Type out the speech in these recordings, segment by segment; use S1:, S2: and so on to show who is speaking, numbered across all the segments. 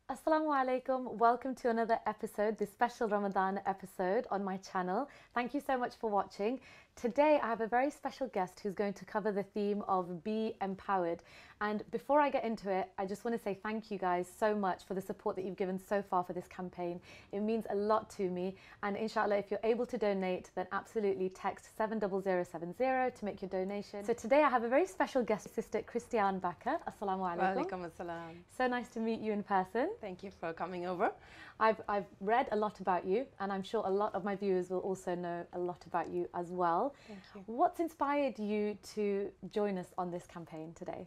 S1: Assalamu alaikum. Welcome to another episode, this special Ramadan episode on my channel. Thank you so much for watching. Today I have a very special guest who's going to cover the theme of Be Empowered. And before I get into it, I just want to say thank you guys so much for the support that you've given so far for this campaign. It means a lot to me. And inshallah, if you're able to donate, then absolutely text 70070 to make your donation. So today I have a very special guest, Sister Kristiane Bakker. Assalamu alaikum.
S2: Walaikum assalam.
S1: So nice to meet you in person.
S2: Thank you for coming over.
S1: I've read a lot about you, and I'm sure a lot of my viewers will also know a lot about you as well.
S2: Thank you.
S1: What's inspired you to join us on this campaign today?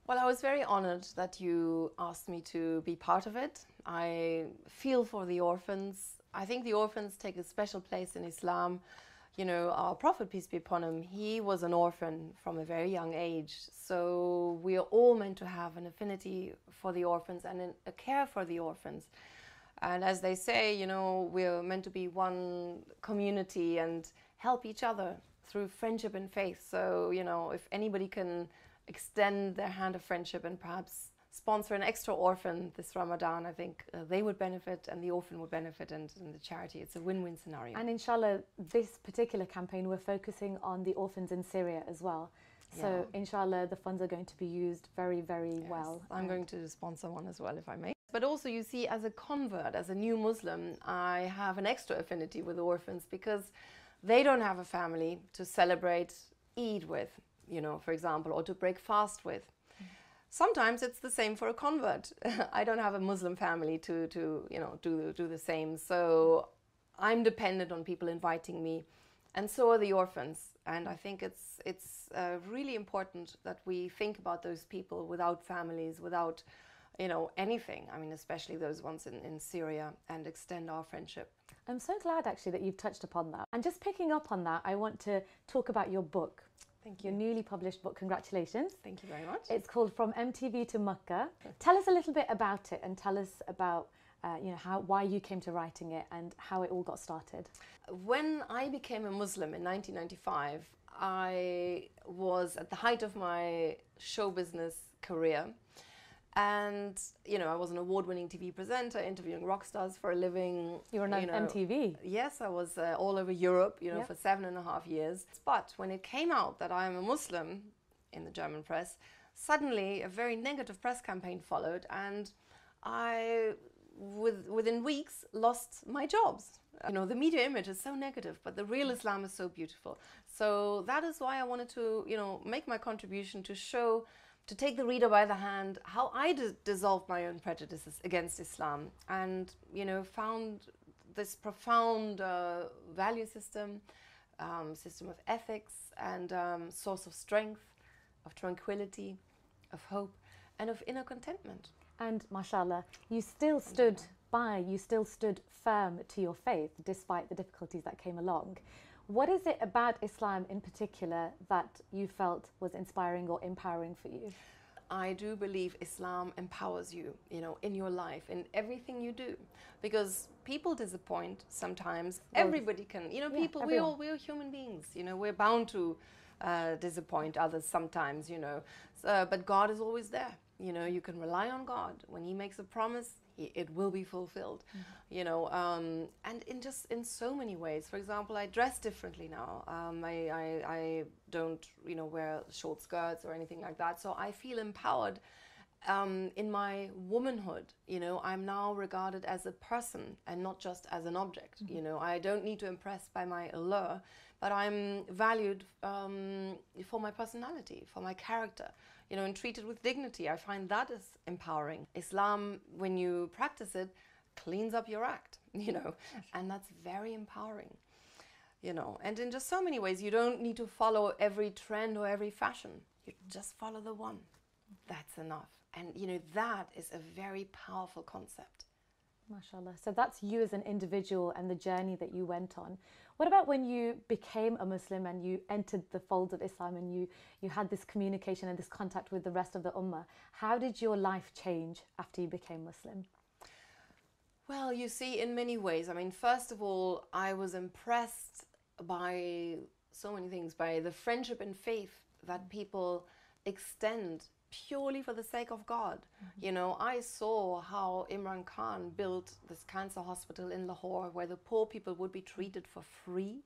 S2: Well, I was very honored that you asked me to be part of it. I feel for the orphans. I think the orphans take a special place in Islam. You know, our Prophet, peace be upon him, he was an orphan from a very young age. So we are all meant to have an affinity for the orphans and a care for the orphans. And as they say, you know, we're meant to be one community and help each other through friendship and faith. So, you know, if anybody can extend their hand of friendship and perhaps sponsor an extra orphan this Ramadan, I think they would benefit and the orphan would benefit, and the charity. It's a win-win scenario.
S1: And inshallah, this particular campaign, we're focusing on the orphans in Syria as well. So inshallah, the funds are going to be used very, very well.
S2: I'm going to sponsor one as well, if I may. But also, you see, as a convert, as a new Muslim, I have an extra affinity with orphans because they don't have a family to celebrate Eid with, you know, for example, or to break fast with. Sometimes it's the same for a convert. I don't have a Muslim family to you know, do the same. So I'm dependent on people inviting me, and so are the orphans. And I think it's really important that we think about those people without families, without, you know, anything. I mean, especially those ones in Syria, and extend our friendship.
S1: I'm so glad actually that you've touched upon that. And just picking up on that, I want to talk about your book.
S2: Thank you.
S1: Your newly published book. Congratulations.
S2: Thank you very much.
S1: It's called From MTV to Makkah. Tell us a little bit about it, and tell us about you know, why you came to writing it and how it all got started.
S2: When I became a Muslim in 1995, I was at the height of my show business career. And, you know, I was an award-winning TV presenter, interviewing rock stars for a living.
S1: You were on MTV?
S2: Yes, I was all over Europe, you know, for 7.5 years. But when it came out that I am a Muslim in the German press, suddenly a very negative press campaign followed, and I, within weeks, lost my jobs. You know, the media image is so negative, but the real Islam is so beautiful. So that is why I wanted to, you know, make my contribution to show, to take the reader by the hand, how I dissolved my own prejudices against Islam, and, you know, found this profound value system, system of ethics, and source of strength, of tranquility, of hope, and of inner contentment.
S1: And mashallah, you still stood you still stood firm to your faith despite the difficulties that came along. What is it about Islam in particular that you felt was inspiring or empowering for you?
S2: I do believe Islam empowers you, you know, in your life, in everything you do, because people disappoint sometimes. Everybody can, you know, people, we're human beings, you know, we're bound to disappoint others sometimes, you know, but God is always there. You know, you can rely on God. When He makes a promise, it will be fulfilled. You know, and in so many ways. For example, I dress differently now. I don't, you know, wear short skirts or anything like that. So I feel empowered in my womanhood. You know, I'm now regarded as a person and not just as an object. You know, I don't need to impress by my allure, but I'm valued for my personality, for my character. You know, and treated with dignity. I find that is empowering. Islam, when you practice it, cleans up your act, you know, and that's very empowering, you know. And in just so many ways, you don't need to follow every trend or every fashion. You just follow the one. That's enough. And, you know, that is a very powerful concept.
S1: MashaAllah. So that's you as an individual and the journey that you went on. What about when you became a Muslim and you entered the folds of Islam and you had this communication and this contact with the rest of the Ummah? How did your life change after you became Muslim?
S2: Well, you see, in many ways. I mean, first of all, I was impressed by so many things, by the friendship and faith that people extend purely for the sake of God. You know, I saw how Imran Khan built this cancer hospital in Lahore where the poor people would be treated for free,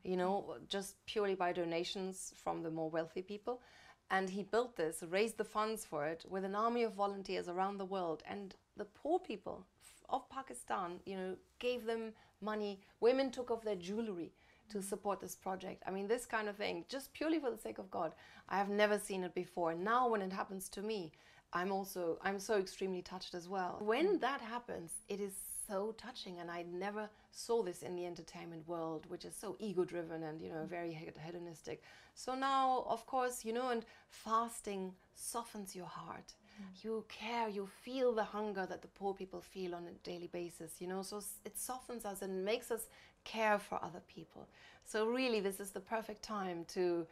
S2: you know, just purely by donations from the more wealthy people. And he built this, raised the funds for it with an army of volunteers around the world. And the poor people of Pakistan, you know, gave them money. Women took off their jewelry to support this project. I mean, this kind of thing, just purely for the sake of God. I have never seen it before. Now when it happens to me, I'm so extremely touched as well. When that happens, it is so touching, and I never saw this in the entertainment world, which is so ego-driven and, you know, very hedonistic. So now, of course, you know, and fasting softens your heart. You care, you feel the hunger that the poor people feel on a daily basis, you know, so it softens us and makes us care for other people. So really, this is the perfect time to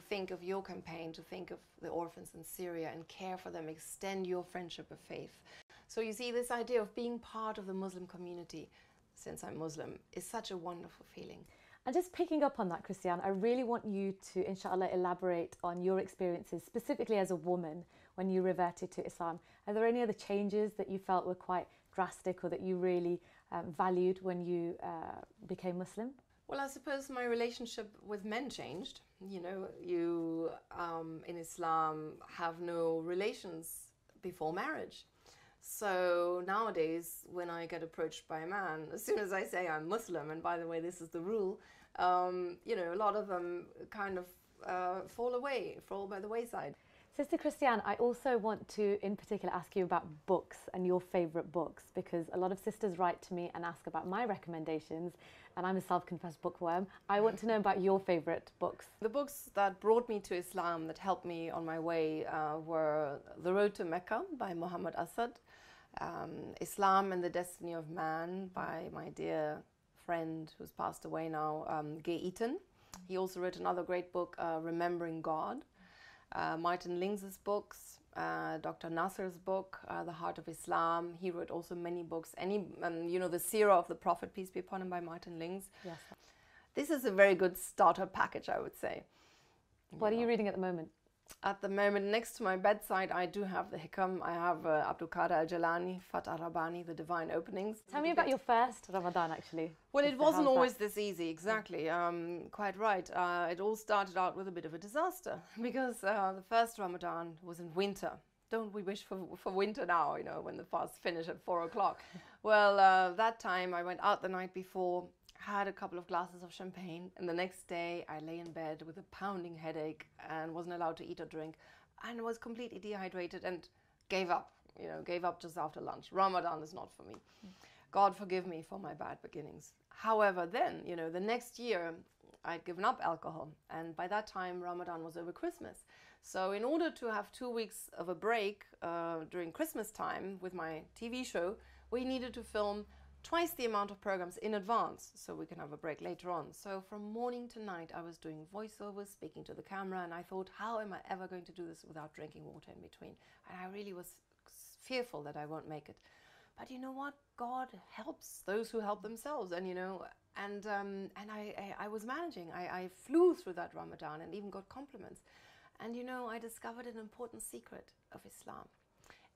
S2: think of your campaign, to think of the orphans in Syria and care for them, extend your friendship of faith. So you see, this idea of being part of the Muslim community, since I'm Muslim, is such a wonderful feeling.
S1: And just picking up on that, Kristiane, I really want you to, inshallah, elaborate on your experiences, specifically as a woman, when you reverted to Islam. Are there any other changes that you felt were quite drastic or that you really valued when you became Muslim?
S2: Well, I suppose my relationship with men changed. You know, you in Islam have no relations before marriage. So nowadays, when I get approached by a man, as soon as I say I'm Muslim, and by the way, this is the rule, you know, a lot of them kind of fall by the wayside.
S1: Sister Kristiane, I also want to, in particular, ask you about books and your favourite books, because a lot of sisters write to me and ask about my recommendations, and I'm a self-confessed bookworm. I want to know about your favourite books.
S2: The books that brought me to Islam, that helped me on my way, were The Road to Mecca by Muhammad Asad, Islam and the Destiny of Man by my dear friend who's passed away now, Gay Eaton. He also wrote another great book, Remembering God. Martin Lings's books, Dr. Nasser's book, The Heart of Islam. He wrote also many books. You know, the Seerah of the Prophet, peace be upon him, by Martin Lings.
S1: Yes.
S2: This is a very good starter package, I would say.
S1: What are you reading at the moment?
S2: At the moment, next to my bedside, I do have the Hikam. I have Abdul Qadir al-Jalani, Fatah Rabbani, The Divine Openings.
S1: Tell me about your first Ramadan, actually.
S2: Well, it wasn't always this easy, exactly. Quite right. It all started out with a bit of a disaster because the first Ramadan was in winter. Don't we wish for winter now, you know, when the fasts finish at 4 o'clock? Well, that time I went out the night before, had a couple of glasses of champagne, and the next day I lay in bed with a pounding headache and wasn't allowed to eat or drink and was completely dehydrated and gave up, you know, gave up just after lunch. Ramadan is not for me. God forgive me for my bad beginnings. However, then, you know, the next year I'd given up alcohol, and by that time Ramadan was over Christmas. So in order to have 2 weeks of a break during Christmas time with my TV show, we needed to film twice the amount of programs in advance so we can have a break later on. So from morning to night I was doing voiceovers, speaking to the camera, and I thought, how am I ever going to do this without drinking water in between? And I really was fearful that I won't make it. But you know what? God helps those who help themselves, and you know, and I was managing. I flew through that Ramadan and even got compliments. And you know, I discovered an important secret of Islam.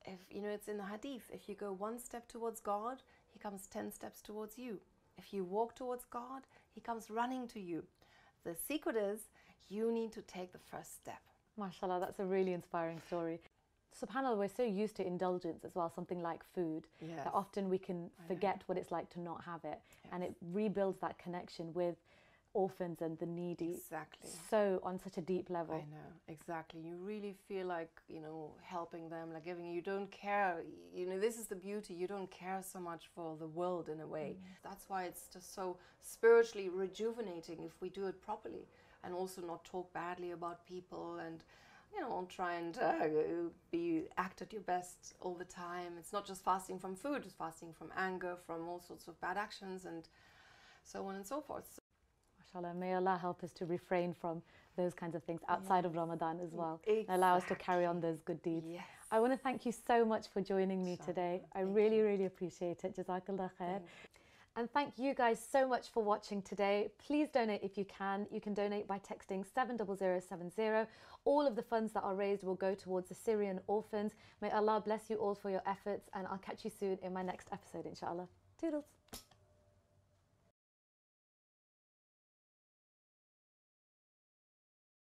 S2: If you know, it's in the Hadith, if you go one step towards God, He comes 10 steps towards you. If you walk towards God, He comes running to you. The secret is you need to take the first step.
S1: MashaAllah, that's a really inspiring story. SubhanAllah, we're so used to indulgence as well, something like food,
S2: Yes.
S1: that often we can forget what it's like to not have it.
S2: Yes.
S1: And it rebuilds that connection with orphans and the needy.
S2: Exactly.
S1: So on such a deep level.
S2: I know, exactly. You really feel like, you know, helping them, like giving. You don't care, you know, this is the beauty. You don't care so much for the world in a way. That's why it's just so spiritually rejuvenating if we do it properly, and also not talk badly about people, and you know, try and act at your best all the time. It's not just fasting from food, it's fasting from anger, from all sorts of bad actions, and so on and so forth.
S1: MashaAllah, may Allah help us to refrain from those kinds of things outside of Ramadan as well.
S2: Exactly.
S1: And allow us to carry on those good deeds.
S2: Yes.
S1: I want to thank you so much for joining me today. I really, really appreciate it. Jazakallah khair. And thank you guys so much for watching today. Please donate if you can. You can donate by texting 70070. All of the funds that are raised will go towards the Syrian orphans. May Allah bless you all for your efforts, and I'll catch you soon in my next episode, inshallah. Toodles.